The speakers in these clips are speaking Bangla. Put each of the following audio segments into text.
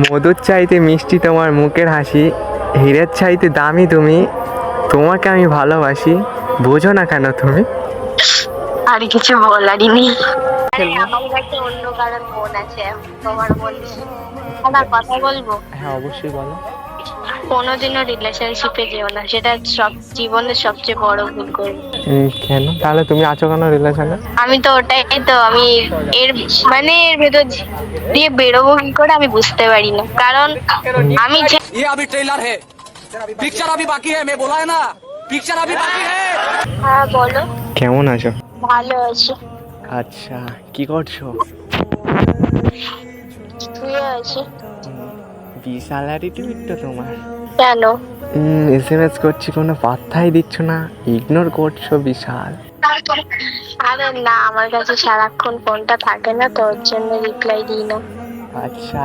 মধুর চাইতে মিষ্টি তোমার মুখের হাসি, হীরের চাইতে দামি তুমি, তোমাকে আমি ভালোবাসি, বোঝো না কেন তুমি? আর কিছু বলারই নেই। আরে খেলবো? আমার কাছে অন্য কারোর মন আছে, তোমার মন নেই। আমার কথা বলবো, হ্যাঁ অবশ্যই বলো। কোনোদিনও রিলেশনশিপে যেও না, সেটা সব জীবনের সবচেয়ে বড় ভুল করবে। কেন তাহলে তুমি আছো কেন রিলেশনে? আমি তো ওটাই তো, আমি এর এর ভেতর দিয়ে বেরোবো কি করে আমি বুঝতে পারি না, কারণ আমি ये अभी ट्रेलर है, पिक्चर अभी बाकी है, मैं बोला है ना, पिक्चर अभी बाकी है। হ্যাঁ বলো। কেমন আছো? ভালো আছি। আচ্ছা, কি করছো? শুয়ে আছি। বিশাল অ্যাটিটিউড তো তোমার। কেন? এসএমএস করছি কোনো পাত্তাই দিচ্ছ না, ইগনোর করছো বিশাল। আরে না, আমার কাছে সারাক্ষণ ফোনটা থাকে না তো, ওর জন্য রিপ্লাই দিই না। আচ্ছা,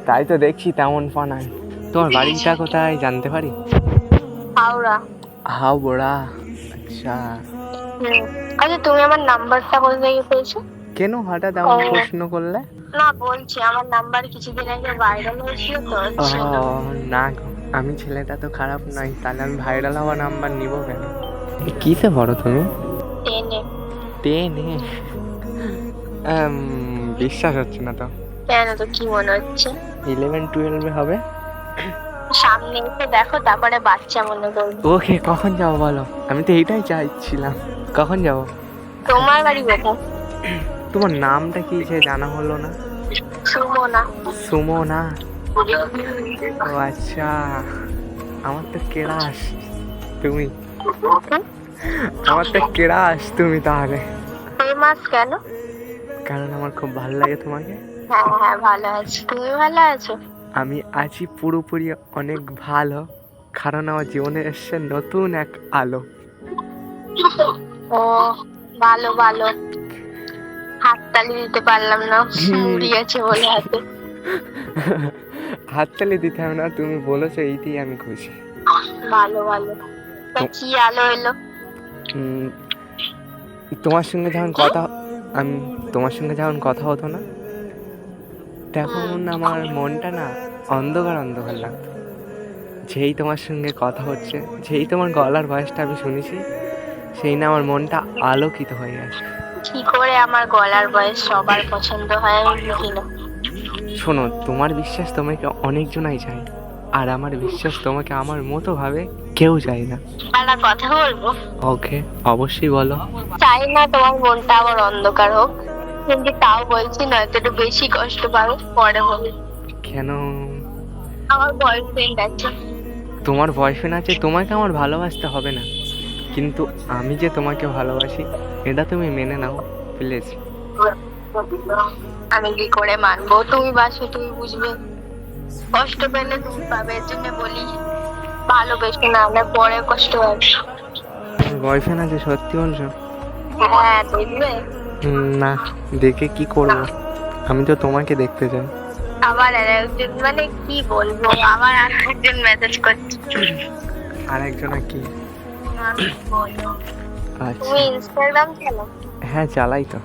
তাই তো দেখছি তেমন ফোনায়। তোমার বাড়িটা কোথায় জানতে পারি? হাওড়া। হাওড়া। আচ্ছা, আচ্ছা তুমি আমার নাম্বারটা কোথা থেকে পেয়েছো? কেন হঠাৎ এমন প্রশ্ন করলে? না বলছি, আমার নাম্বার কিছুদিন আগে ভাইরাল হয়েছিল তো, ওর ও জন্য। না গো, আমি ছেলেটা তো খারাপ নই, তাহলে আমি ভাইরাল হওয়া নাম্বার নিব কেন? কিসে পড়ো তুমি? 10-এ। 10-এ? বিশ্বাস হচ্ছে না তো। কেন, তো কি মনে হচ্ছে? 11-12 হবে। সামনে এসে দেখো, তারপরে বাচ্চা মনে করবে। ওকে, কখন যাবো বলো? আমি তো এইটাই চাইছিলাম, কখন যাবো? তোমার বাড়ি কোথায়? তোমার নামটা কি সে জানা হলো না? সুমনা। সুমনা? ও আচ্ছা, আমার তো ক্রাশ তুমি। আমার তো ক্রাশ তুমি তাহলে। ফেমাস কেন? কারণ আমার খুব ভালো লাগে তোমাকে। হ্যাঁ হ্যাঁ, ভালো আছি। তুমি ভালো আছো? আমি আছি পুরোপুরি অনেক ভালো, কারণ আমার জীবনে এসছে নতুন এক আলো। ও ভালো ভালো। হাততালি দিতে পারলাম না, মুড়ি আছে বলে হাতে। হাততালি দিতে হবে না, তুমি বলেছো এইতেই আমি খুশি। ভালো ভালো। তা কি আলো এলো? উম, তোমার সঙ্গে যখন কথা আমি তোমার সঙ্গে যখন কথা হতো না, তখন আমার মনটা না অন্ধকার অন্ধকার লাগতো। যেই তোমার সঙ্গে কথা হচ্ছে, যেই তোমার গলার ভয়েসটা আমি শুনেছি, সেই না আমার মনটা আলোকিত হয়ে গেছে। কি করে আমার গলার বয়স সবার পছন্দ হয় আমি বুঝি না। শোনো, তোমার বিশ্বাস তোমাকে অনেকজনাই চায়, আর আমার বিশ্বাস তোমাকে আমার মতো ভাবে কেউ চায় না। একটা কথা বলবো? ওকে, অবশ্যই বলো। চাই না তোমার মনটা আবার অন্ধকার হোক, কিন্তু তাও বলছি নয়তো একটু বেশি কষ্ট পাবো, পরে বলি। কেন? আমার বয়ফ্রেন্ড আছে। তোমার বয়ফ্রেন্ড আছে, তোমাকে আমার ভালোবাসতে হবে না, কিন্তু আমি যে তোমাকে ভালোবাসি এটা তুমি মেনে নাও প্লিজ। আমি কি করে মানবো? তুমি বাসো, তুমি বুঝবে। কষ্ট পেলে তুমি পাবে, এর জন্য বলি ভালোবেসে না আমরা পরে কষ্ট হবে। তোমার বয়ফ্রেন্ড আছে সত্যি বলছো? হ্যাঁ দেখবে। না, দেখে কি করব? আমি তো তোমাকে দেখতে চাই। আবার একজন, মানে কি বলবো, আবার আরেকজন মেসেজ করছে। আরেকজনা কি? আমি বলো, আচ্ছা, তুমি ইনস্টাগ্রাম চালো? হ্যাঁ চালাই তো।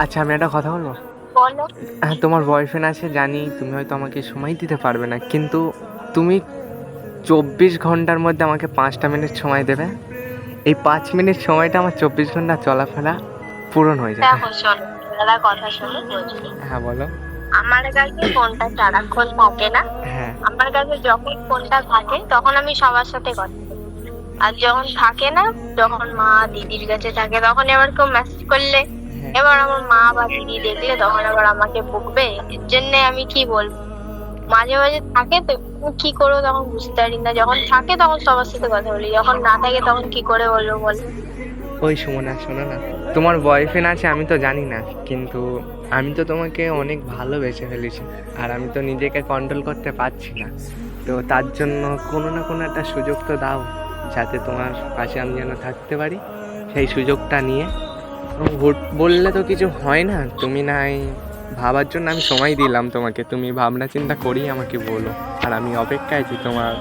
আচ্ছা, আমি একটা কথা বলবো? বলো। হ্যাঁ, তোমার বয়ফ্রেন্ড আছে জানি, তুমি হয়তো আমাকে সময় দিতে পারবে না, কিন্তু তুমি 24 ঘন্টার মধ্যে আমাকে 5টা মিনিট সময় দেবে। এই 5 মিনিট সময়টা আমার 24 ঘন্টা চলাফেরা পূরণ হয়ে যাবে। দেখো শোনো, একটা কথা শোনো বলছি। হ্যাঁ বলো। আমার কাছে ফোনটা সারাক্ষণ থাকে না। হ্যাঁ। আমার কাছে যখন ফোনটা থাকে তখন আমি সবার সাথে কথা বলি। আর যখন থাকে না, যখন মা দিদির কাছে থাকে, তখন এবার কেউ মেসেজ করলে, এবার আমার মা বা দিদি দেখলে তখন আবার আমাকে বকবে। এর জন্য আমি কি বলবো, মাঝে মাঝে থাকে তো কি করবো তখন বুঝতে পারি না। যখন থাকে তখন সবার সাথে কথা বলি, যখন না থাকে তখন কি করে বলবো বল? ওই সুমনা, শোনো না, তোমার বয়ফ্রেন্ড আছে আমি তো জানি না, কিন্তু আমি তো তোমাকে অনেক ভালোবেসে ফেলেছি, আর আমি তো নিজেকে কন্ট্রোল করতে পারছি না। তো তার জন্য কোনো না কোনো একটা সুযোগ তো দাও, যাতে তোমার পাশে আমি যেন থাকতে পারি। সেই সুযোগটা নিয়ে বললে তো কিছু হয় না, তুমি নাই ভাবার জন্য আমি সময় দিলাম তোমাকে, তুমি ভাবনা চিন্তা করি আমাকে বলো, আর আমি অপেক্ষায় আছি তোমার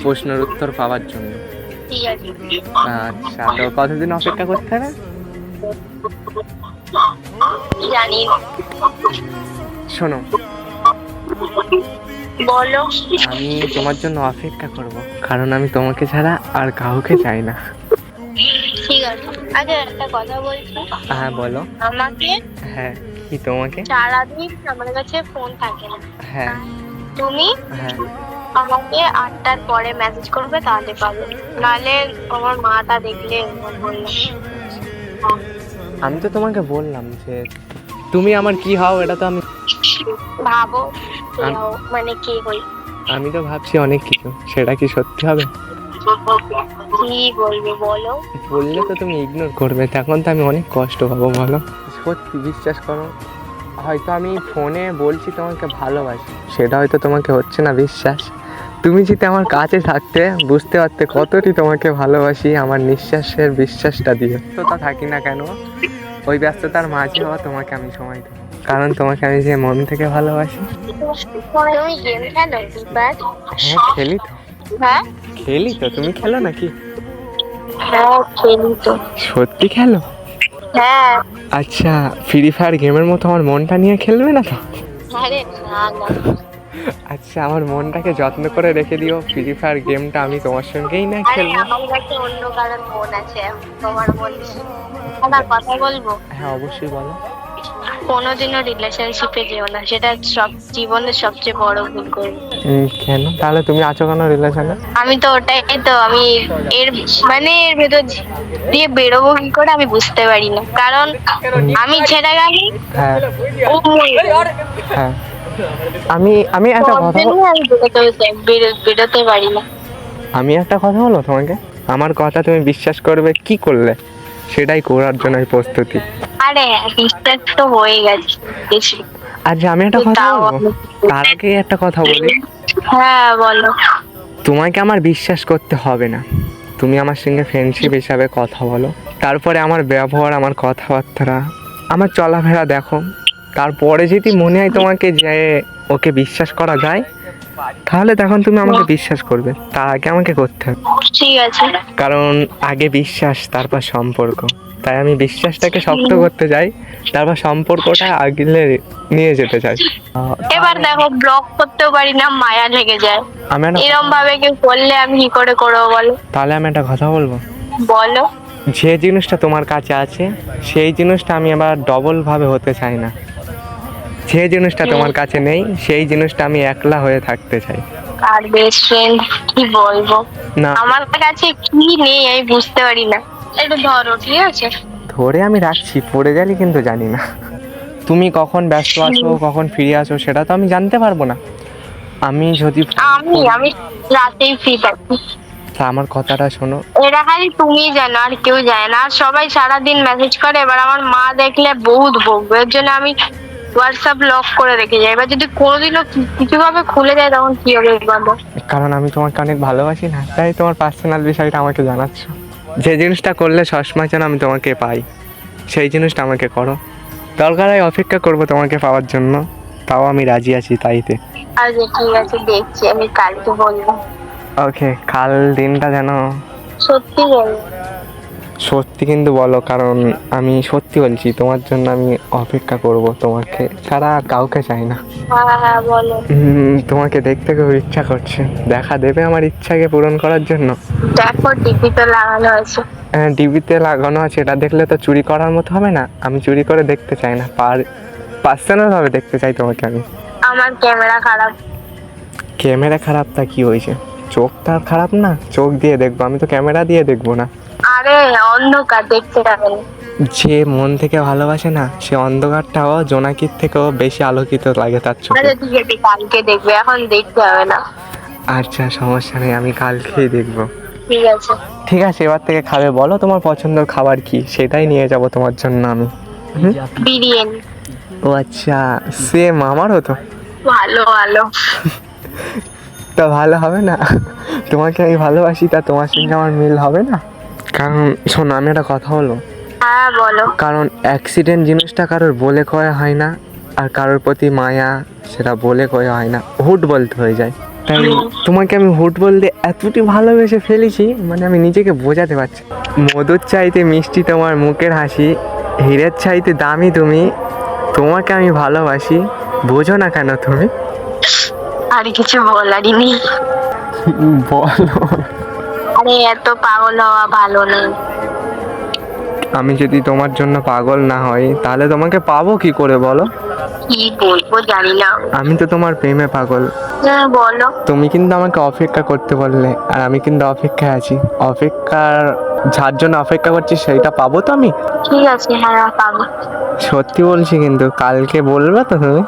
প্রশ্নের উত্তর পাওয়ার জন্য। ঠিক আছে। আচ্ছা, তো কতদিন অপেক্ষা করতে হবে? জানি না। শোনো, বলো। আমি তোমার জন্য অপেক্ষা করব, কারণ আমি তোমাকে ছাড়া আর কাউকে চাই না। ঠিক আছে, আগে একটা কথা বলছি। হ্যাঁ বলো। আমাকে হ্যাঁ, কি তোমাকে? সারাদিন আমার কাছে ফোন থাকে না। হ্যাঁ তুমি হ্যাঁ। আমাকে 8টার পরে মেসেজ করবে, তাহলে পাবে, নাহলে আমার মাটা দেখলে এরকম বললো। আমি তো তোমাকে বললাম যে তুমি আমার কি হও, এটা তো আমি ভাবো কে হও, মানে কে হই। আমি তো ভাবছি অনেক কিছু, সেটা কি সত্যি হবে? কি বলবে বলো। বললে তো তুমি ইগনোর করবে, তখন তো আমি অনেক কষ্ট পাবো। বলো, সত্যি বিশ্বাস করো, হয়তো আমি ফোনে বলছি তোমাকে ভালোবাসি, সেটা হয়তো তোমাকে হচ্ছে না বিশ্বাস। তুমি যদি আমার কাছে থাকতে বুঝতে পারতে কতটি তোমাকে ভালোবাসি, আমার নিঃশ্বাসের বিশ্বাসটা দিয়ে। তো থাকি না কেন, ওই ব্যস্ততার মাঝেও তোমাকে আমি সময় দেবো, কারণ তোমাকে আমি যে মন থেকে ভালোবাসি। তুমি গেম খেলো এবার? হ্যাঁ খেলি তো। হ্যাঁ খেলি তো, তুমি খেলো নাকি? হ্যাঁ খেলি তো। সত্যি খেলো? হ্যাঁ। আচ্ছা, ফ্রি ফায়ার গেমের মতো আমার মনটা নিয়ে খেলবে না তো? আরে না না। আচ্ছা, আমার মনটাকে যত্ন করে রেখে দিও, ফ্রি ফায়ার গেমটা আমি তোমার সঙ্গেই না আরে খেলবো। আমার কাছে অন্য কারোর মন আছে, আমি তোমার বলছি। একটা কথা বলবো, হ্যাঁ অবশ্যই বলো। কোনোদিনও রিলেশনশিপে যেও না, সেটা সব জীবনের সবচেয়ে বড় ভুল করবে। কেন তাহলে তুমি আছো কেন রিলেশনে? আমি তো ওটাই তো, আমি এর মানে এর ভেতর দিয়ে বেরোবো কি করে আমি বুঝতে পারি না, কারণ আমি ছেড়ে গেলি হ্যাঁ ও মরে যাবে। হ্যাঁ। আমি আমি একটা তো ওর কথা জন্য আমি বেরোতে পারি না। আমি একটা কথা বলবো তোমাকে, আমার কথা তুমি বিশ্বাস করবে কি করলে, সেটাই করার জন্য আমি প্রস্তুতি। আরে বিশ্বাস তো হয়ে গেছে বেশি। আচ্ছা আমি একটা কথা তাও বলবো, তার আগে একটা কথা বলি। হ্যাঁ বলো। তোমাকে আমার বিশ্বাস করতে হবে না, তুমি আমার সঙ্গে ফ্রেন্ডশিপ হিসাবে কথা বলো, তারপরে আমার ব্যবহার, আমার কথাবার্তা, আমার চলাফেরা দেখো, তারপরে যদি মনে হয় তোমাকে যে ওকে বিশ্বাস করা যায়, তাহলে তখন তুমি আমাকে বিশ্বাস করবে, তার আগে আমাকে করতে হবে। ঠিক আছে। কারণ আগে বিশ্বাস, তারপর সম্পর্ক, তাই আমি বিশ্বাসটাকে শক্ত করতে চাই, তারপর সম্পর্কটা আগলে নিয়ে যেতে চাই। এবার দেখো ব্লক করতেও পারি না, মায়া লেগে যায়। আমি একটা এরকম ভাবে কেউ করলে আমি কি করে করবো বলো। তাহলে আমি একটা কথা বলবো, বলো। যে জিনিসটা তোমার কাছে আছে সেই জিনিসটা আমি আবার ডবল ভাবে হতে চাই না, যে জিনিসটা তোমার কাছে নেই সেই জিনিসটা আমি একলা হয়ে থাকতে চাই। আর বেস্ট ফ্রেন্ড কি বলবো, না আমার কাছে কি নেই আমি বুঝতে পারি না। একটু ধরো ঠিক আছে। ধরে আমি রাখছি, পড়ে গেলে কিন্তু জানি না তুমি কখন ব্যস্ত আছো, কখন ফিরে আসো, সেটা তো আমি জানতে পারবো না। আমি যদি আমি রাতেই ফ্রি থাকি। তা আমার কথাটা শোনো। এটা খালি তুমি জানো, আর কেউ জানে না। আর সবাই সারাদিন মেসেজ করে, এবার আমার মা দেখলে বহুত বকবে, এর জন্য আমি হোয়াটসঅ্যাপ লক করে রেখে যাই। এবার যদি কোনোদিনও কিছু ভাবে খুলে যায় তখন কি হবে বলো। কারণ আমি তোমাকে অনেক ভালোবাসি না, তাই তোমার পার্সোনাল বিষয়টা আমাকে জানাচ্ছ। যে জিনিসটা করলে সবসময় যেন আমি তোমাকে পাই, সেই জিনিসটা আমাকে করো। দরকার হয় অপেক্ষা করবো তোমাকে পাওয়ার জন্য, তাও আমি রাজি আছি তাইতে। আচ্ছা ঠিক আছে, দেখছি আমি কালকে বলবো। ওকে, কাল দিনটা যেন সত্যি বলবো। সত্যি কিন্তু বলো, কারণ আমি সত্যি বলছি, তোমার জন্য আমি অপেক্ষা করব, তোমাকে ছাড়া আর কাউকে চাই না। হ্যাঁ হ্যাঁ বলো। তোমাকে দেখতে খুব ইচ্ছা করছে, দেখা দেবে আমার ইচ্ছাকে পূরণ করার জন্য? দেখো টিভি তো লাগানো আছে। হ্যাঁ ডিবিতে লাগানো আছে, এটা দেখলে তো চুরি করার মতো হবে না, আমি চুরি করে দেখতে চাই না, পার্সোনাল ভাবে দেখতে চাই তোমাকে আমি। আমার ক্যামেরা খারাপ। ক্যামেরা খারাপ তা কি হয়েছে, চোখটা খারাপ না, চোখ দিয়ে দেখবো, আমি তো ক্যামেরা দিয়ে দেখবো না। আরে অন্ধকার দেখতে পাবেন। যে মন থেকে ভালোবাসে না, সে অন্ধকারটাও জোনাকির থেকেও বেশি আলোকিত লাগে তার চোখে। আচ্ছা ঠিক আছে, কালকে দেখবে, এখন দেখতে হবে না। আচ্ছা সমস্যা নেই, আমি কালকেই দেখবো। ঠিক আছে। ঠিক আছে, এবার থেকে খাবে বলো, তোমার পছন্দের খাবার কি, সেটাই নিয়ে যাব তোমার জন্য আমি। বিরিয়ানি। ও আচ্ছা, সেম আমারও তো। ভালো ভালো। তা ভালো হবে না, তোমাকে আমি ভালোবাসি, তা তোমার সঙ্গে আমার মিল হবে না? কারণ শোনো, আমি একটা কথা বলবো। হ্যাঁ বলো। কারণ অ্যাক্সিডেন্ট জিনিসটা কারোর বলে কয়ে হয় না, আর কারোর প্রতি মায়া সেটা বলে কয়ে হয় না, হুট বলতে হয়ে যায়। তাই তোমাকে আমি হুট বলতে এতটি ভালোবেসে ফেলেছি, মানে আমি নিজেকে বোঝাতে পারছি। মধুর চাইতে মিষ্টি তোমার মুখের হাসি, হীরের চাইতে দামি তুমি, তোমাকে আমি ভালোবাসি, বোঝো না কেন তুমি? আর কিছু বলারই নেই। বলো। আরে এত পাগল হওয়া ভালো না। আমি যদি তোমার জন্য পাগল না হই তাহলে তোমাকে পাবো কি করে বলো? কি বলবো জানি না। আমি তো তোমার প্রেমে পাগল। হ্যাঁ বলো। তুমি কিন্তু আমাকে অপেক্ষা করতে বললে, আর আমি কিন্তু অপেক্ষায় আছি। অপেক্ষার যার জন্য অপেক্ষা করছি সেইটা পাবো তো আমি। ঠিক আছে, হ্যাঁ পাবো। সত্যি বলছি, কিন্তু কালকে বলবে তো তুমি?